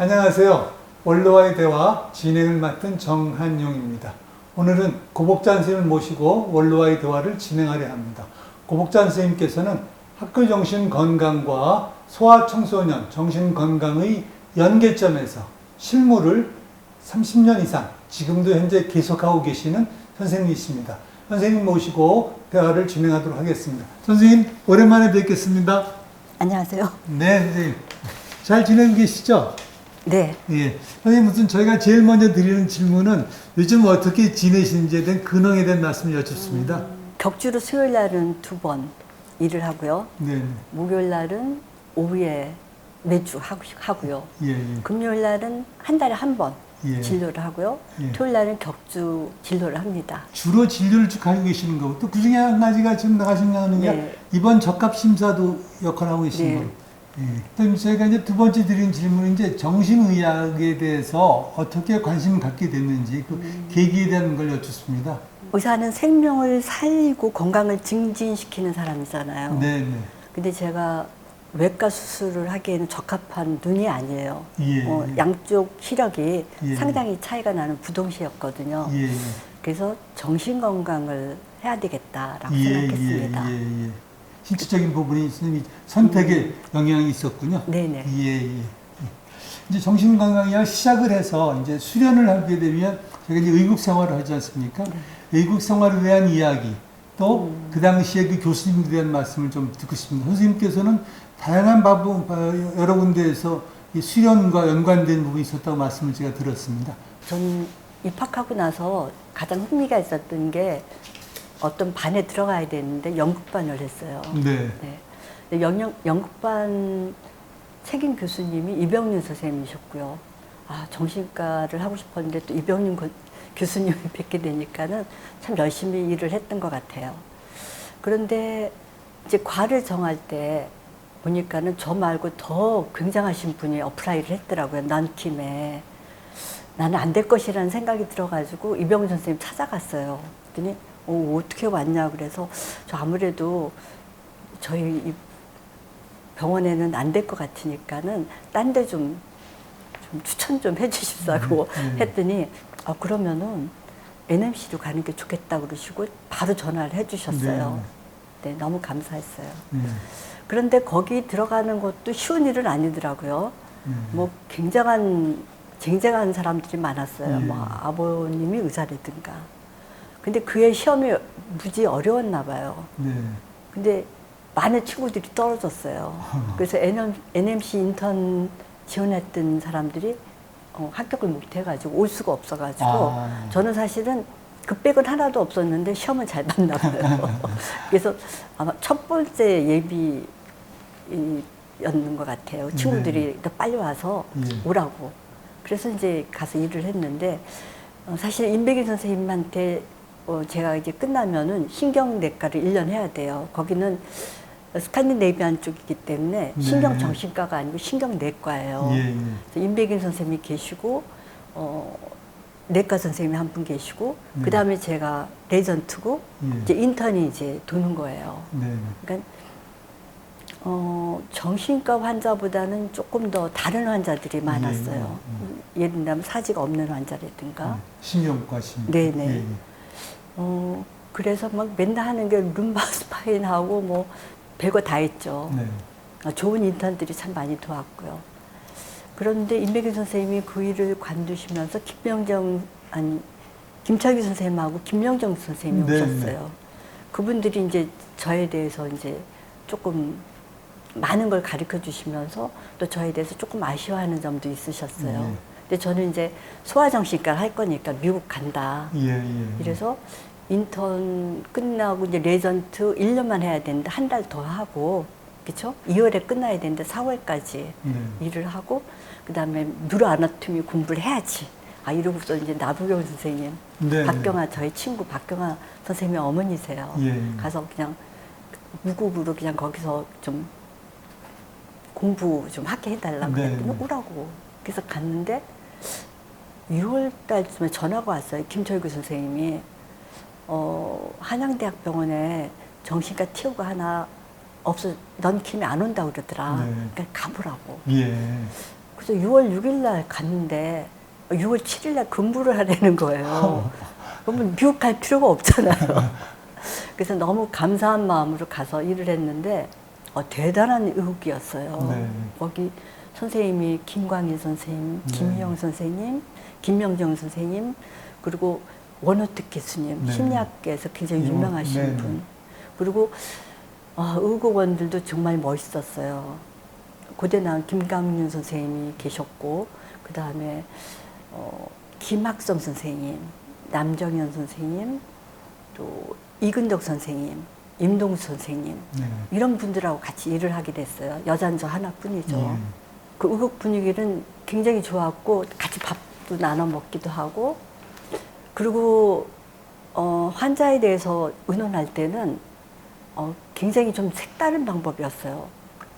안녕하세요. 원로와의 대화 진행을 맡은 정한용입니다. 오늘은 고복자 선생님을 모시고 원로와의 대화를 진행하려 합니다. 고복자 선생님께서는 학교 정신 건강과 소아청소년 정신 건강의 연계점에서 실무를 30년 이상 지금도 현재 계속하고 계시는 선생님이십니다. 선생님 모시고 대화를 진행하도록 하겠습니다. 선생님 오랜만에 뵙겠습니다. 안녕하세요. 네, 선생님. 잘 지내고 계시죠? 네. 예. 선생님, 무슨 저희가 제일 먼저 드리는 질문은 요즘 어떻게 지내시는지에 대한 근황에 대한 말씀을 여쭙습니다. 격주로 수요일 날은 2번 일을 하고요. 네. 목요일 날은 오후에 매주 하고요. 예, 예. 금요일 날은 한 달에 한 번 예. 진료를 하고요. 예. 토요일 날은 격주 진료를 합니다. 주로 진료를 쭉 하고 계시는 거고, 또 그 중에 한 가지가 지금 나가신 게 네. 이번 적합심사도 역할을 하고 계신 네. 거예요. 예. 그럼 저희가 이제 두 번째 드린 질문은 이제 정신의학에 대해서 어떻게 관심을 갖게 됐는지 그 계기에 대한 걸 여쭙습니다. 의사는 생명을 살리고 건강을 증진시키는 사람이잖아요. 네, 네. 근데 제가 외과 수술을 하기에는 적합한 눈이 아니에요. 예. 양쪽 시력이 예. 상당히 차이가 나는 부동시였거든요. 예, 예. 그래서 정신 건강을 해야 되겠다라고 예, 생각했습니다. 예, 예. 신체적인 부분이 선생님이 선택에 영향이 있었군요. 네네. 예, 예. 이제 정신건강의학 시작을 해서 이제 수련을 하게 되면 제가 이제 의국 생활을 하지 않습니까? 네. 의국 생활에 대한 이야기 또 그 당시에 그 교수님에 대한 말씀을 좀 듣고 싶습니다. 선생님께서는 다양한 여러 군데에서 이 수련과 연관된 부분이 있었다고 말씀을 제가 들었습니다. 전 입학하고 나서 가장 흥미가 있었던 게 어떤 반에 들어가야 되는데 연극반을 했어요. 네. 네. 근데 연극반 책임 교수님이 이병윤 선생님이셨고요. 아, 정신과를 하고 싶었는데 또 이병윤 교수님을 뵙게 되니까는 참 열심히 일을 했던 것 같아요. 그런데 이제 과를 정할 때 보니까는 저 말고 더 굉장하신 분이 어플라이를 했더라고요. 넌킴에. 나는 안 될 것이라는 생각이 들어가지고 이병윤 선생님 찾아갔어요. 그랬더니 어떻게 왔냐 그래서 저 아무래도 저희 이 병원에는 안 될 것 같으니까는 딴 데 좀 추천 좀 해주십사고 했더니 그러면은 NMC로 가는 게 좋겠다 그러시고 바로 전화를 해주셨어요. 네, 너무 감사했어요. 그런데 거기 들어가는 것도 쉬운 일은 아니더라고요. 뭐 쟁쟁한 사람들이 많았어요. 뭐 아버님이 의사라든가. 근데 그의 시험이 무지 어려웠나 봐요. 근데 많은 친구들이 떨어졌어요. 그래서 NMC 인턴 지원했던 사람들이 합격을 못 해가지고 올 수가 없어가지고 저는 사실은 급백은 하나도 없었는데 시험은 잘 봤나 봐요. 그래서 아마 첫 번째 예비였는 것 같아요. 친구들이 더 빨리 와서 오라고. 그래서 이제 가서 일을 했는데 사실 임백인 선생님한테 제가 이제 끝나면은 신경내과를 1년 해야 돼요. 거기는 스칸디네이비안 쪽이기 때문에 신경정신과가 아니고 신경내과예요. 그래서 임백인 선생님이 계시고 내과 선생님이 한 분 계시고 그 다음에 제가 레전트고 이제 인턴이 이제 도는 거예요. 그러니까 정신과 환자보다는 조금 더 다른 환자들이 많았어요. 예를 들면 사지가 없는 환자라든가 신경과 신경. 네네. 그래서 막 맨날 하는 게 룸바 스파인하고 뭐 별거 다 했죠. 좋은 인턴들이 참 많이 도왔고요. 그런데 임백인 선생님이 그 일을 관두시면서 김철기 선생님하고 김명정 선생님이 오셨어요. 그분들이 이제 저에 대해서 이제 조금 많은 걸 가르쳐 주시면서 또 저에 대해서 조금 아쉬워하는 점도 있으셨어요. 근데 저는 이제 소아정신과를 할 거니까 미국 간다. 이래서 인턴 끝나고 이제 레전트 1년만 해야 되는데 한 달 더 하고, 그쵸? 2월에 끝나야 되는데 4월까지 일을 하고, 그 다음에 뉴로아나토미 공부를 해야지. 이러고서 이제 나부경 선생님, 박경아, 저희 친구 박경아 선생님의 어머니세요. 가서 그냥 무급으로 그냥 거기서 좀 공부 좀 하게 해달라고 그랬더니 오라고. 그래서 갔는데 6월 달쯤에 전화가 왔어요. 김철규 선생님이. 한양대학병원에 정신과 티오가 하나 없어, 넌 김이 안 온다고 그러더라. 그러니까 가보라고. 그래서 6월 6일 날 갔는데 6월 7일 날 근무를 하라는 거예요. 그러면 미국 갈 필요가 없잖아요. 그래서 너무 감사한 마음으로 가서 일을 했는데 대단한 의혹이었어요. 네. 거기 선생님이 김광일 선생님, 네. 김희영 선생님, 김명정 선생님, 그리고 원호특 교수님, 네. 심리학계에서 굉장히 네. 유명하신 네. 분. 그리고 의국원들도 정말 멋있었어요. 고대 나온 김강윤 선생님이 계셨고, 그 다음에 김학성 선생님, 남정현 선생님, 또 이근덕 선생님, 임동수 선생님, 네. 이런 분들하고 같이 일을 하게 됐어요. 여자는 저 하나뿐이죠. 예. 그 의국 분위기는 굉장히 좋았고 같이 밥도 나눠 먹기도 하고, 그리고 환자에 대해서 의논할 때는 굉장히 좀 색다른 방법이었어요.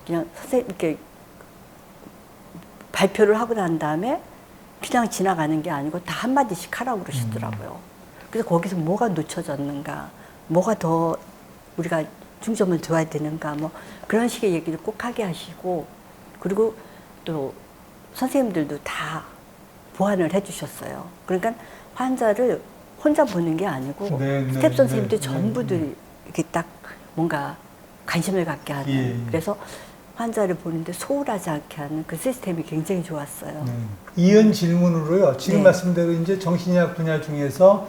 그냥 선생님 이렇게 발표를 하고 난 다음에 그냥 지나가는 게 아니고 다 한마디씩 하라고 그러시더라고요. 그래서 거기서 뭐가 놓쳐졌는가, 뭐가 더 우리가 중점을 둬야 되는가, 뭐 그런 식의 얘기를 꼭 하게 하시고, 그리고 또 선생님들도 다 보완을 해주셨어요. 그러니까 환자를 혼자 보는 게 아니고 네, 네, 스텝 선생님들 네, 전부들 이렇게 딱 뭔가 관심을 갖게 하는. 예. 그래서 환자를 보는데 소홀하지 않게 하는 그 시스템이 굉장히 좋았어요. 네. 이은 질문으로요. 지금 네. 말씀대로 이제 정신의학 분야 중에서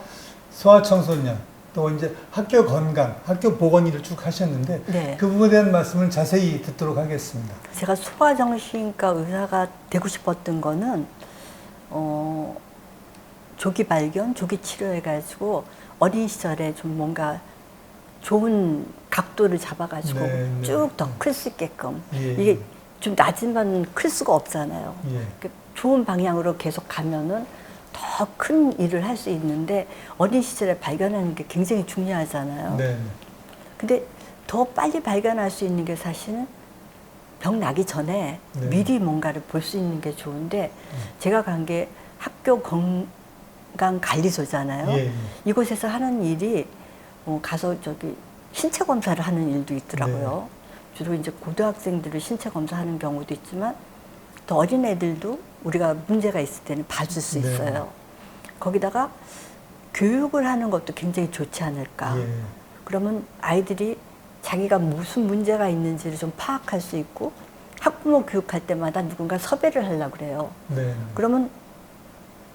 소아청소년 또 이제 학교 건강, 학교 보건 일을 쭉 하셨는데 네. 그 부분에 대한 말씀을 자세히 듣도록 하겠습니다. 제가 소아정신과 의사가 되고 싶었던 거는 조기 발견, 조기 치료해가지고 어린 시절에 좀 뭔가 좋은 각도를 잡아가지고 네, 네. 쭉 더 클 수 있게끔. 예. 이게 좀 낮으면 클 수가 없잖아요. 예. 그 좋은 방향으로 계속 가면은 더 큰 일을 할 수 있는데 어린 시절에 발견하는 게 굉장히 중요하잖아요. 네. 근데 더 빨리 발견할 수 있는 게 사실은 병 나기 전에 네. 미리 뭔가를 볼 수 있는 게 좋은데, 제가 간 게 학교 건강관리소잖아요. 예. 이곳에서 하는 일이 가서 저기 신체 검사를 하는 일도 있더라고요. 주로 이제 고등학생들을 신체 검사하는 경우도 있지만 또 어린 애들도 우리가 문제가 있을 때는 봐줄 수 네. 있어요. 거기다가 교육을 하는 것도 굉장히 좋지 않을까. 예. 그러면 아이들이 자기가 무슨 문제가 있는지를 좀 파악할 수 있고, 학부모 교육할 때마다 누군가 섭외를 하려고 그래요. 네. 그러면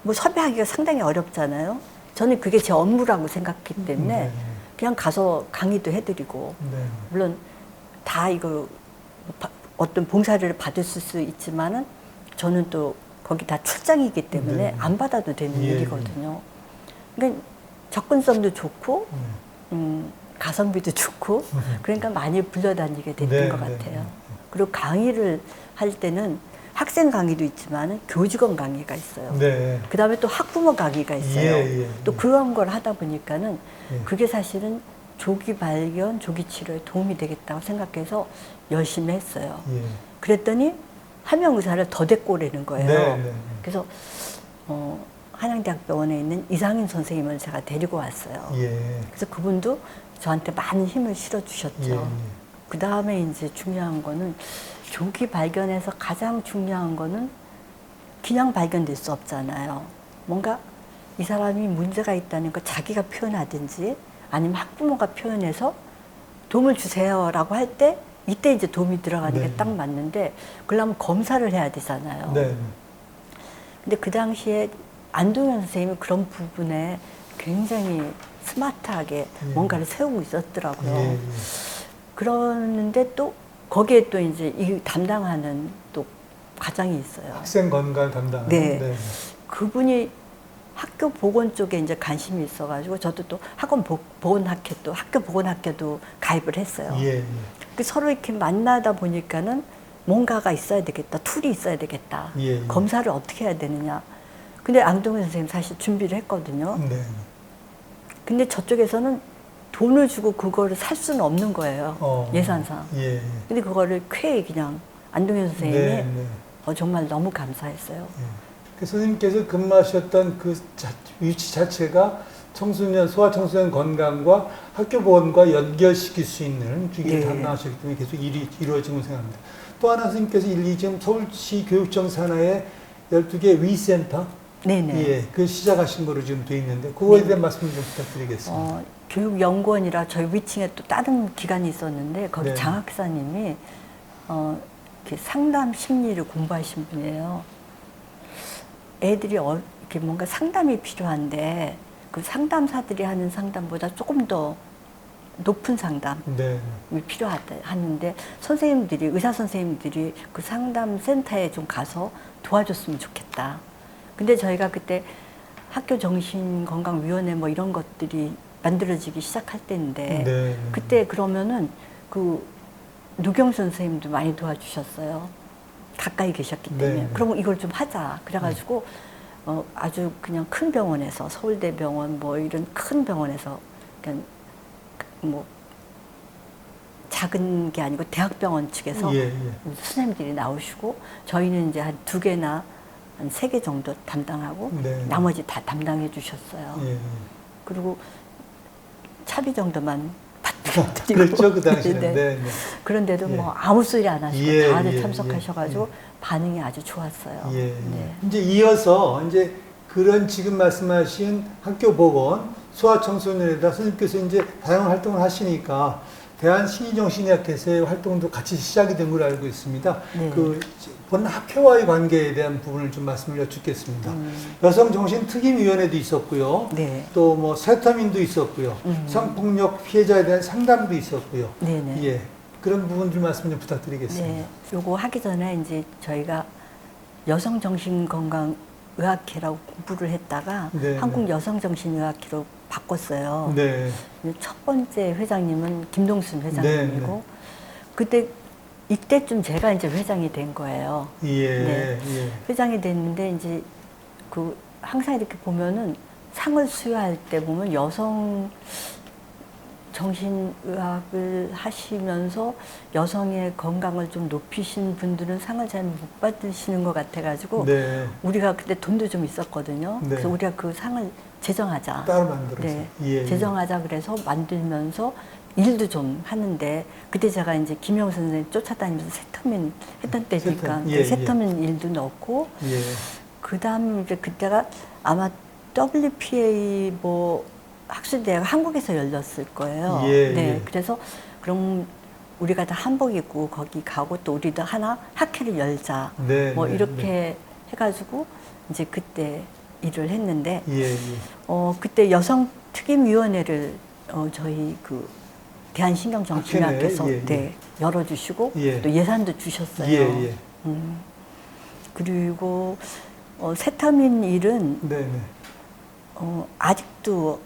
뭐 섭외하기가 상당히 어렵잖아요. 저는 그게 제 업무라고 생각했기 때문에 네. 그냥 가서 강의도 해드리고, 네. 물론 다 이거 어떤 봉사를 받을 수 있지만은 저는 또 거기 다 출장이기 때문에 네. 안 받아도 되는 예. 일이거든요. 그러니까 접근성도 좋고 네. 가성비도 좋고, 그러니까 많이 불려다니게 됐던 네, 것 네, 같아요. 네. 그리고 강의를 할 때는 학생 강의도 있지만 교직원 강의가 있어요. 네. 그 다음에 또 학부모 강의가 있어요. 예, 예, 또 예. 그런 걸 하다 보니까는 예. 그게 사실은 조기 발견, 조기 치료에 도움이 되겠다고 생각해서 열심히 했어요. 예. 그랬더니 한 명 의사를 더 데리고 오라는 거예요. 네, 네. 그래서 한양대학병원에 있는 이상윤 선생님을 제가 데리고 왔어요. 예. 그래서 그분도 저한테 많은 힘을 실어주셨죠. 예. 그 다음에 이제 중요한 거는, 조기 발견에서 가장 중요한 거는 그냥 발견될 수 없잖아요. 뭔가 이 사람이 문제가 있다는 걸 자기가 표현하든지 아니면 학부모가 표현해서 도움을 주세요라고 할 때, 이때 이제 도움이 들어가는 네. 게 딱 맞는데, 그러려면 검사를 해야 되잖아요. 네. 근데 그 당시에 안동현 선생님이 그런 부분에 굉장히 스마트하게 예. 뭔가를 세우고 있었더라고요. 예. 예. 그러는데 또 거기에 또 이제 이 담당하는 또 과장이 있어요. 학생 건강 담당. 네. 그분이 학교 보건 쪽에 이제 관심이 있어가지고 저도 또 학원 보건학회도, 학교 보건학회도 가입을 했어요. 예. 예. 그 서로 이렇게 만나다 보니까는 뭔가가 있어야 되겠다, 툴이 있어야 되겠다. 예, 예. 검사를 어떻게 해야 되느냐. 근데 안동현 선생님 사실 준비를 했거든요. 네. 근데 저쪽에서는 돈을 주고 그거를 살 수는 없는 거예요. 예산상. 예. 예. 근데 그거를 쾌히 그냥 안동현 선생님이 네, 네. 정말 너무 감사했어요. 예. 그 선생님께서 근무하셨던 그 위치 자체가 소아청소년 건강과 학교 보건과 연결시킬 수 있는 주기를 네. 담당하셨기 때문에 계속 일이 이루어진 걸 생각합니다. 또 하나 선생님께서 지금 서울시 교육청 산하에 12개 위센터 네네. 예, 그 시작하신 거로 지금 돼 있는데 그거에 대한 말씀 좀 부탁드리겠습니다. 교육연구원이라 저희 위층에 또 다른 기관이 있었는데 거기 네. 장학사님이 이렇게 상담 심리를 공부하신 분이에요. 애들이 이렇게 뭔가 상담이 필요한데 그 상담사들이 하는 상담보다 조금 더 높은 상담이 네. 필요하다 하는데 선생님들이 의사 선생님들이 그 상담 센터에 좀 가서 도와줬으면 좋겠다. 근데 저희가 그때 학교 정신건강위원회 뭐 이런 것들이 만들어지기 시작할 때인데 네. 그때 그러면은 그 노경수 선생님도 많이 도와주셨어요. 가까이 계셨기 때문에. 네. 그럼 이걸 좀 하자. 그래가지고 아주 그냥 큰 병원에서 서울대병원 뭐 이런 큰 병원에서 그냥 뭐 작은 게 아니고 대학병원 측에서 예, 예. 선생님들이 나오시고 저희는 이제 한 2개나 한 3개 정도 담당하고 네. 나머지 다 담당해 주셨어요. 예, 예. 그리고 차비 정도만 받드리고 그렇죠, 그 당시는. 네. 네, 네. 그런데도 예. 뭐 아무 소리 안 하시고 예, 다들 예, 참석하셔가지고 예. 반응이 아주 좋았어요. 예. 네. 이제 이어서 이제 그런 지금 말씀하신 학교 보건 소아청소년에다 선생님께서 이제 다양한 활동을 하시니까 대한심리정신의학회에서의 활동도 같이 시작이 된 걸로 알고 있습니다. 네. 본 학회와의 관계에 대한 부분을 좀 말씀을 여쭙겠습니다. 여성정신특임위원회도 있었고요. 네. 또 뭐 세터민도 있었고요. 성폭력 피해자에 대한 상담도 있었고요. 네네. 예. 그런 부분 좀 말씀 좀 부탁드리겠습니다. 네. 요거 하기 전에 이제 저희가 여성정신건강의학회라고 공부를 했다가 네, 한국여성정신의학회로 바꿨어요. 네. 첫 번째 회장님은 김동순 회장님이고 네, 네. 그때 이때쯤 제가 이제 회장이 된 거예요. 예. 네. 예. 회장이 됐는데 이제 그 항상 이렇게 보면은 상을 수여할 때 보면 여성 정신의학을 하시면서 여성의 건강을 좀 높이신 분들은 상을 잘 못 받으시는 것 같아가지고 네. 우리가 그때 돈도 좀 있었거든요. 네. 그래서 우리가 그 상을 제정하자. 따로 만들어서. 네. 예. 제정하자 그래서 만들면서 일도 좀 하는데 그때 제가 이제 김영 선생님 쫓아다니면서 세터민 했던 때니까 세터. 예, 세터민 일도 넣고 예. 그다음 이제 그때가 아마 WPA 뭐 학술대회가 한국에서 열렸을 거예요. 예, 네, 예. 그래서 그럼 우리가 다 한복 입고 거기 가고 또 우리도 하나 학회를 열자. 네, 뭐 네, 이렇게 네. 해가지고 이제 그때 일을 했는데 예, 예. 그때 여성특임위원회를 저희 그 대한신경정신의학회에서 학회네. 예, 예. 네, 열어주시고 예. 또 예산도 주셨어요. 예, 예. 그리고 세타민 일은 네, 네. 아직도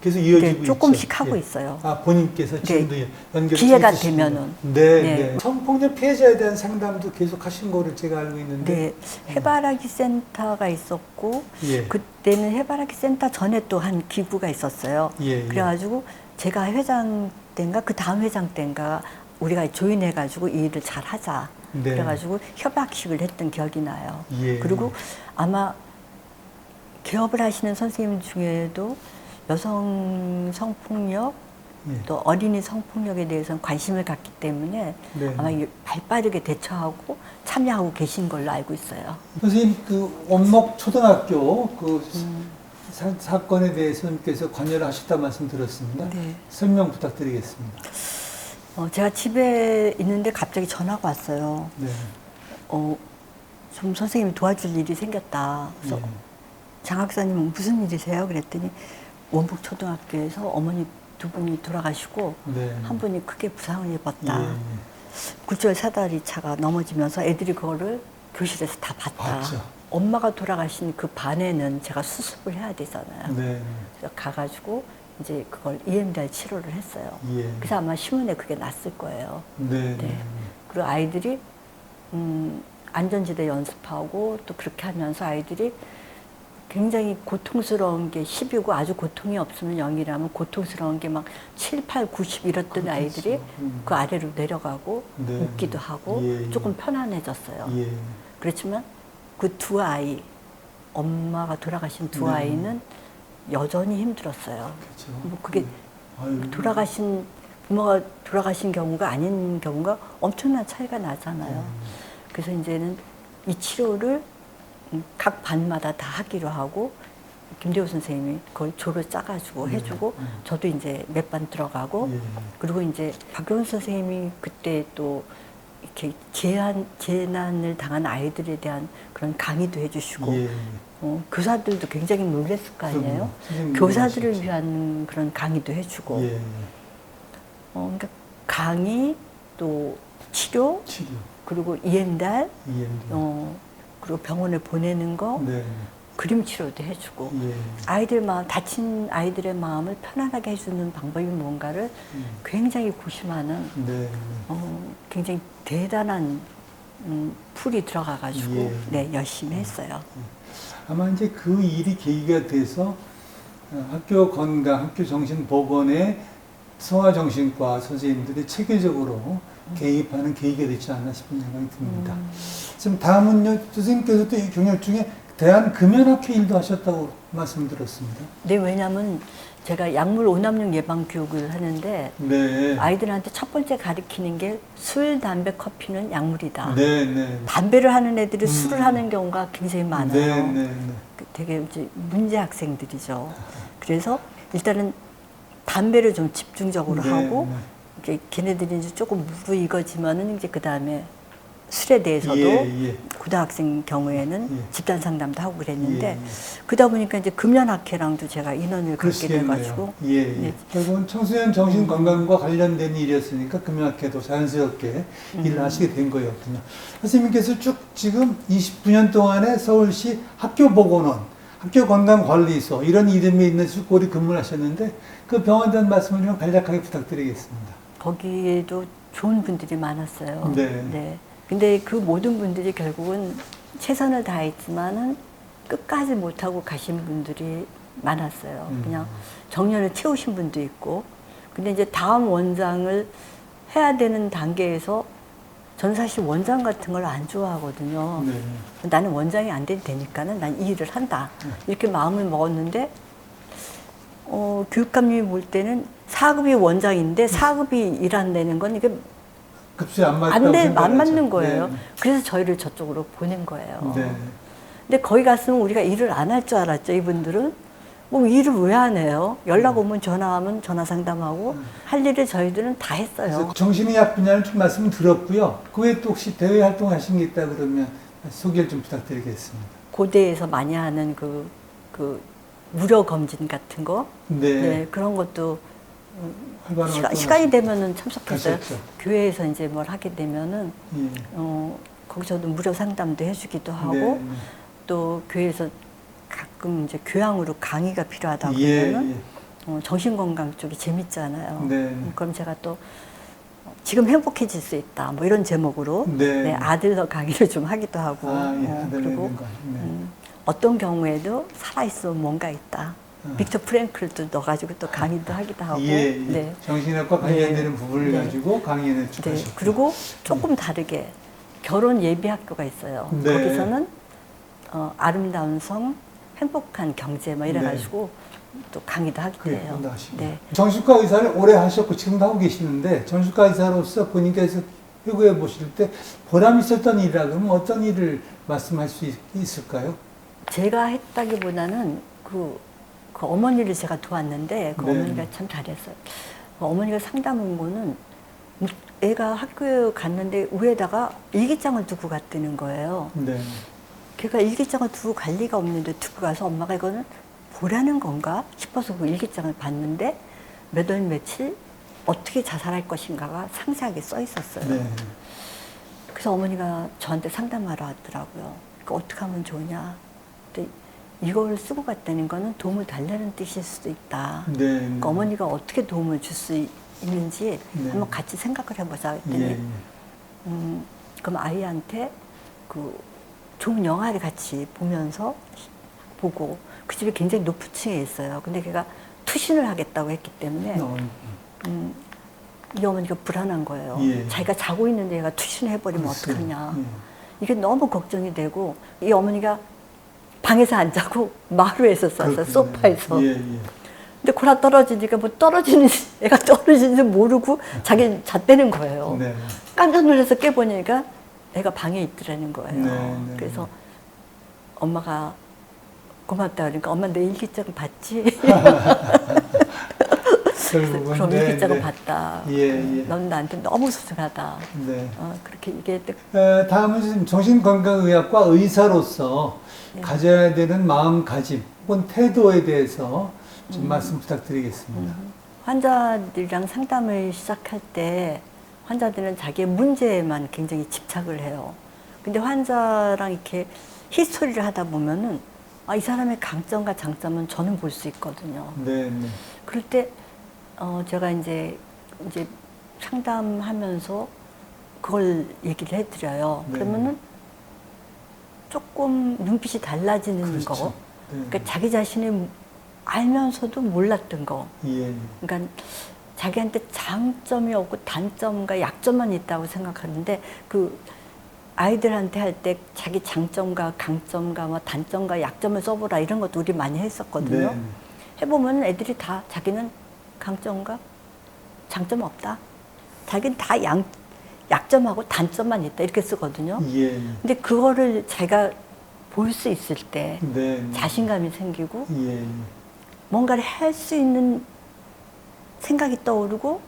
계속 이어지고 네, 조금씩 있죠. 하고 예. 있어요. 아, 본인께서 지금도 연결이 기회가 있으시군요. 되면은. 네, 네. 네. 성폭력 피해자에 대한 상담도 계속 하신 거를 제가 알고 있는데. 네, 해바라기 센터가 있었고 예. 그때는 해바라기 센터 전에 또 한 기구가 있었어요. 예, 예. 그래가지고 제가 회장 때인가 그 다음 회장 때인가 우리가 조인해가지고 이 일을 잘 하자. 네. 그래가지고 협약식을 했던 기억이 나요. 예. 그리고 아마 개업을 하시는 선생님 중에도 여성 성폭력 예. 또 어린이 성폭력에 대해서는 관심을 갖기 때문에 네. 아마 발빠르게 대처하고 참여하고 계신 걸로 알고 있어요. 선생님, 그 원목 초등학교 그 사건에 대해서 선생님께서 관여를 하셨다 말씀 들었습니다. 네. 설명 부탁드리겠습니다. 제가 집에 있는데 갑자기 전화가 왔어요. 네. 좀 선생님이 도와줄 일이 생겼다. 그래서 예. 장학사님은 무슨 일이세요? 그랬더니 원북 초등학교에서 어머니 2분이 돌아가시고 네. 한 분이 크게 부상을 입었다. 예, 예. 굴절 사다리 차가 넘어지면서 애들이 그거를 교실에서 다 봤다. 봤죠. 엄마가 돌아가신 그 반에는 제가 수습을 해야 되잖아요. 네. 그래서 가가지고 이제 그걸 EMDR 치료를 했어요. 예. 그래서 아마 신문에 그게 났을 거예요. 네. 네. 그리고 아이들이 안전지대 연습하고 또 그렇게 하면서 아이들이 굉장히 고통스러운 게 10이고 아주 고통이 없으면 0이라면 고통스러운 게 막 7, 8, 90 이랬던 그렇겠죠. 아이들이 그 아래로 내려가고 네. 웃기도 하고 예, 예. 조금 편안해졌어요. 예. 그렇지만 그 2아이, 엄마가 돌아가신 2 네. 아이는 여전히 힘들었어요. 그렇죠. 뭐 그게 아유. 돌아가신 부모가 돌아가신 경우가 아닌 경우가 엄청난 차이가 나잖아요. 그래서 이제는 이 치료를 각 반마다 다 하기로 하고 김대호 선생님이 그걸 조를 짜가지고 해주고 저도 이제 몇 반 들어가고 그리고 이제 박경수 선생님이 그때 또 이렇게 재난을 당한 아이들에 대한 그런 강의도 해주시고 교사들도 굉장히 놀랐을 거 아니에요. 교사들을 위한 그런 강의도 해주고 그러니까 강의 또 치료. 그리고 EM달, 그리고 병원에 보내는 거, 그림 치료도 해주고, 아이들 마음, 다친 아이들의 마음을 편안하게 해주는 방법이 뭔가를 굉장히 고심하는, 굉장히 대단한 풀이 들어가가지고, 열심히 했어요. 아마 이제 그 일이 계기가 돼서 학교 건강, 학교 정신보건의 성화정신과 선생님들이 체계적으로 개입하는 계기가 되지 않나 싶은 생각이 듭니다. 지금 다음은요, 선생님께서도 이 경력 중에 대한금연학회 일도 하셨다고 말씀드렸습니다. 네, 왜냐하면 제가 약물 오남용 예방 교육을 하는데 아이들한테 첫 번째 가르치는 게 술, 담배, 커피는 약물이다. 담배를 하는 애들이 술을 하는 경우가 굉장히 많아요. 되게 이제 문제 학생들이죠. 그래서 일단은 담배를 좀 집중적으로 하고 걔네들이 이제 조금 무르익어지면은 이제 그 다음에 술에 대해서도 고등학생 경우에는 집단 상담도 하고 그랬는데 그러다 보니까 이제 금연학회랑도 제가 인원을 갖게 돼가지고 결국은 청소년 정신 건강과 관련된 일이었으니까 금연학회도 자연스럽게 일을 하시게 된 거였군요. 선생님께서 쭉 지금 29년 동안에 서울시 학교보건원, 학교건강관리소 이런 이름이 있는 숙고리 근무를 하셨는데 그 병원에 대한 말씀을 좀 간략하게 부탁드리겠습니다. 거기에도 좋은 분들이 많았어요. 근데 그 모든 분들이 결국은 최선을 다했지만은 끝까지 못하고 가신 분들이 많았어요. 그냥 정년을 채우신 분도 있고. 근데 이제 다음 원장을 해야 되는 단계에서 저는 사실 원장 같은 걸 안 좋아하거든요. 나는 원장이 안 돼도 되니까는 난 이 일을 한다. 이렇게 마음을 먹었는데, 교육감님이 볼 때는 4급이 원장인데 4급이 일한다는 건 이게 급수에 안 맞는 거예요. 그래서 저희를 저쪽으로 보낸 거예요. 근데 거기 갔으면 우리가 일을 안 할 줄 알았죠, 이분들은. 뭐 일을 왜 안 해요? 연락 오면 전화하면 전화 상담하고 할 일을 저희들은 다 했어요. 정신의학 분야를 좀 말씀을 들었고요. 그 외에 또 혹시 대외 활동하신 게 있다 그러면 소개를 좀 부탁드리겠습니다. 고대에서 많이 하는 그 무료 검진 같은 거, 그런 것도 시간이 되면은 참석했어요. 교회에서 이제 뭘 하게 되면은 거기서도 무료 상담도 해주기도 하고 또 교회에서 가끔 이제 교양으로 강의가 필요하다 그러면은 정신건강 쪽이 재밌잖아요. 그럼 제가 또 지금 행복해질 수 있다 뭐 이런 제목으로 아들러 강의를 좀 하기도 하고 그리고 어떤 경우에도 살아있으면 뭔가 있다. 빅터 프랭클도 넣어가지고 또 강의도 하기도 하고. 정신학과 관련되는 부분을 가지고 강의를 하시고. 그리고 조금 다르게 결혼 예비 학교가 있어요. 거기서는 아름다운 성, 행복한 경제 뭐 이래가지고 또 강의도 하기도 해요. 정신과 의사를 오래 하셨고 지금도 하고 계시는데 정신과 의사로서 본인께서 회고해 보실 때 보람 있었던 일이라 그러면 어떤 일을 말씀할 수 있을까요? 제가 했다기보다는 그 어머니를 제가 도왔는데 그 어머니가 참 잘했어요. 어머니가 상담 온 거는 애가 학교에 갔는데 위에다가 일기장을 두고 갔다는 거예요. 걔가 일기장을 두고 갈 리가 없는데 두고 가서 엄마가 이거는 보라는 건가 싶어서 그 일기장을 봤는데 몇 월 며칠 어떻게 자살할 것인가가 상세하게 써 있었어요. 그래서 어머니가 저한테 상담하러 왔더라고요. 그러니까 어떻게 하면 좋으냐. 근데 이걸 쓰고 갔다는 거는 도움을 달라는 뜻일 수도 있다. 그러니까 어머니가 어떻게 도움을 줄 수 있는지 한번 같이 생각을 해보자 했더니 그럼 아이한테 그 좋은 영화를 같이 보면서 보고 그 집이 굉장히 높은 층에 있어요. 근데 걔가 투신을 하겠다고 했기 때문에 이 어머니가 불안한 거예요. 자기가 자고 있는데 얘가 투신을 해버리면 어떡하냐. 이게 너무 걱정이 되고 이 어머니가 방에서 안 자고 마루에서 쌌어요. 소파에서. 근데 골아 떨어지니까 뭐 떨어지는 애가 떨어지는지 모르고 자기 잤다는 거예요. 네. 깜짝 놀라서 깨보니까 애가 방에 있더라는 거예요. 네. 그래서 엄마가 고맙다 그러니까 엄마 내 일기장 봤지? 결국은 그럼 네, 일기장을 네. 봤다. 예, 예. 넌 나한테 너무 소중하다. 네. 그렇게 얘기했대. 다음은 지금 정신건강의학과 의사로서 네. 가져야 되는 마음가짐 혹은 태도에 대해서 좀 말씀 부탁드리겠습니다. 환자들이랑 상담을 시작할 때 환자들은 자기의 문제에만 굉장히 집착을 해요. 근데 환자랑 이렇게 히스토리를 하다 보면은 이 사람의 강점과 장점은 저는 볼 수 있거든요. 네, 네. 그럴 때 제가 이제 상담하면서 그걸 얘기를 해드려요. 네. 그러면은 조금 눈빛이 달라지는 그렇죠. 거. 네. 그러니까 자기 자신이 알면서도 몰랐던 거. 예, 그러니까 자기한테 장점이 없고 단점과 약점만 있다고 생각하는데 그 아이들한테 할 때 자기 장점과 강점과 뭐 단점과 약점을 써보라 이런 것도 우리 많이 했었거든요. 네. 해보면 애들이 다 자기는 강점과 장점 없다. 자기는 다 약점하고 단점만 있다 이렇게 쓰거든요. 예, 근데 그거를 자기가 볼 수 있을 때 네, 네. 자신감이 생기고 예, 뭔가를 할 수 있는 생각이 떠오르고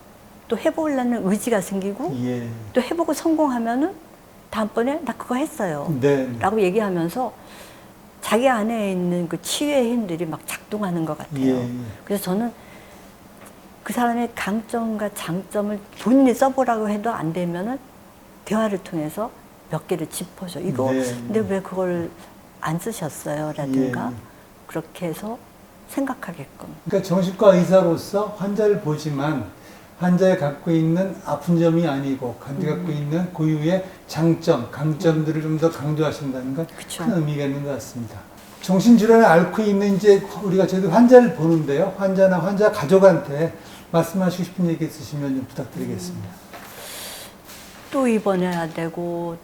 또 해보려는 의지가 생기고 예. 또 해보고 성공하면은 다음번에 나 그거 했어요 네. 라고 얘기하면서 자기 안에 있는 그 치유의 힘들이 막 작동하는 것 같아요. 예. 그래서 저는 그 사람의 강점과 장점을 본인이 써보라고 해도 안 되면은 대화를 통해서 몇 개를 짚어줘. 이거 네. 근데 왜 그걸 안 쓰셨어요? 라든가 예. 그렇게 해서 생각하게끔. 그러니까 정신과 의사로서 환자를 보지만 환자가 갖고 있는 아픈 점이 아니고 갖고 있는 고유의 장점, 강점들을 좀 더 강조하신다는 건 그쵸. 큰 의미가 있는 것 같습니다. 정신질환을 앓고 있는 이제 우리가 저희도 환자를 보는데요. 환자나 환자 가족한테 말씀하시고 싶은 얘기 있으시면 좀 부탁드리겠습니다. 또 입원해야 되고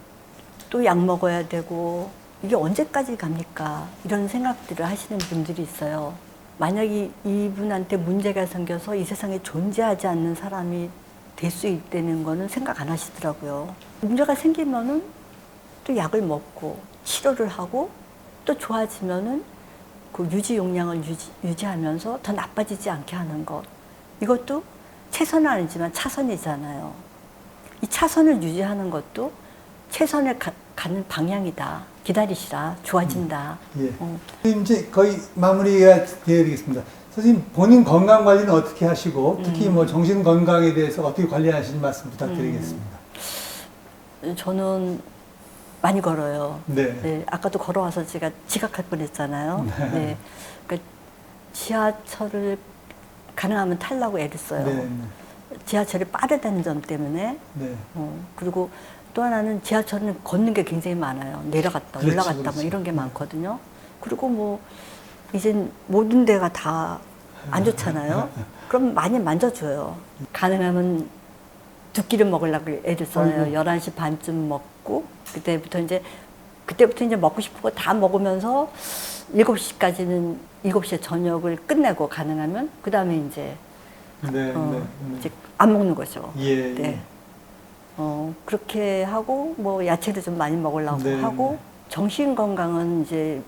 또 약 먹어야 되고 이게 언제까지 갑니까? 이런 생각들을 하시는 분들이 있어요. 만약에 이분한테 문제가 생겨서 이 세상에 존재하지 않는 사람이 될 수 있다는 거는 생각 안 하시더라고요. 문제가 생기면은 또 약을 먹고 치료를 하고 또 좋아지면은 그 유지 용량을 유지하면서 더 나빠지지 않게 하는 것. 이것도 최선은 아니지만 차선이잖아요. 이 차선을 유지하는 것도 최선을 가는 방향이다. 기다리시라. 좋아진다. 예. 이제 거의 마무리가 되어야겠습니다. 선생님 본인 건강 관리는 어떻게 하시고 특히 뭐 정신 건강에 대해서 어떻게 관리하시는 말씀 부탁드리겠습니다. 저는 많이 걸어요. 네. 네, 아까도 걸어와서 제가 지각할 뻔했잖아요. 네. 그러니까 지하철을 가능하면 타려고 애를 써요. 네. 지하철이 빠르다는 점 때문에. 네. 그리고 또 하나는 지하철은 걷는 게 굉장히 많아요. 내려갔다 그렇지, 올라갔다 그렇지. 뭐 이런 게 많거든요. 그리고 뭐 이젠 모든 데가 다 안 좋잖아요. 그럼 많이 만져줘요. 가능하면 두 끼를 먹으려고 애를 써요. 11시 반쯤 먹고 그때부터 이제 먹고 싶은 거 다 먹으면서 7시까지는 7시에 저녁을 끝내고 가능하면 그 다음에 이제 이제 안 먹는 거죠. 예. 네. 그렇게 하고 뭐 야채도 좀 많이 먹으려고 네. 하고 정신 건강은 이제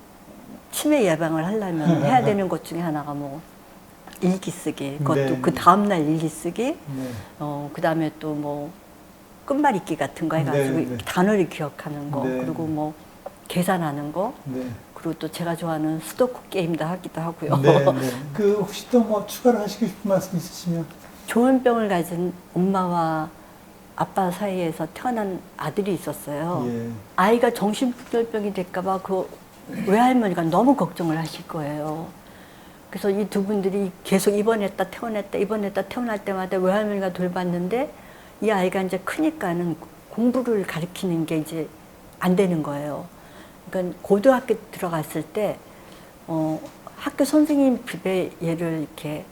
치매 예방을 하려면 해야 되는 것 중에 하나가 뭐 일기 쓰기, 그것도 네. 그 다음날 일기 쓰기, 네. 그 다음에 또 뭐 끝말잇기 같은 거 해가지고 네, 네. 단어를 기억하는 거, 네. 그리고 뭐 계산하는 거, 네. 그리고 또 제가 좋아하는 수도쿠 게임도 하기도 하고요. 네. 네. 그 혹시 또 뭐 추가로 하시고 싶은 말씀 있으시면? 조현병을 가진 엄마와 아빠 사이에서 태어난 아들이 있었어요. 예. 아이가 정신분열병이 될까봐 그 외할머니가 너무 걱정을 하실 거예요. 그래서 이 두 분들이 계속 입원했다 태어날 때마다 외할머니가 돌봤는데 이 아이가 이제 크니까는 공부를 가르치는 게 이제 안 되는 거예요. 그러니까 고등학교 들어갔을 때 학교 선생님 집에 얘를 이렇게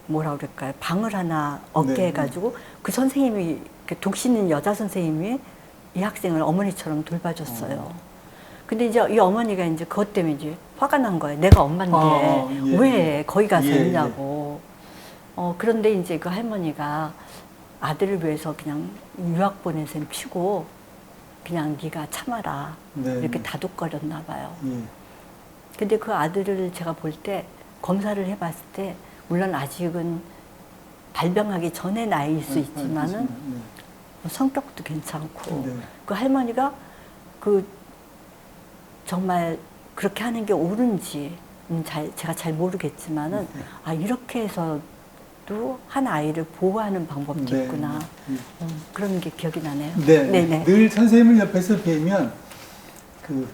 뭐라 그럴까요? 방을 하나 얻게 네. 해가지고 그 선생님이 독신 있는 여자 선생님이 이 학생을 어머니처럼 돌봐줬어요. 근데 이제 이 어머니가 이제 그것 때문에 이제 화가 난 거예요. 내가 엄마인데 예, 왜 거기 가서 예, 있냐고. 그런데 이제 그 할머니가 아들을 위해서 그냥 유학 보낸 셈 치고 그냥 네가 참아라. 네. 이렇게 다독거렸나 봐요. 예. 근데 그 아들을 제가 볼 때 검사를 해봤을 때 물론 아직은 발병하기 전의 나이일 수 있지만은 성격도 괜찮고 네. 그 할머니가 그 정말 그렇게 하는 게 옳은지 제가 잘 모르겠지만은 아 이렇게 해서도 한 아이를 보호하는 방법도 네. 있구나 그런 게 기억이 나네요. 네. 네네. 늘 선생님을 옆에서 뵈면 그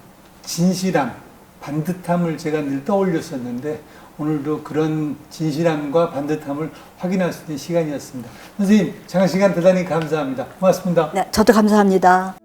진실함, 반듯함을 제가 늘 떠올렸었는데 오늘도 그런 진실함과 반듯함을 확인할 수 있는 시간이었습니다. 선생님, 장시간 대단히 감사합니다. 고맙습니다. 네, 저도 감사합니다.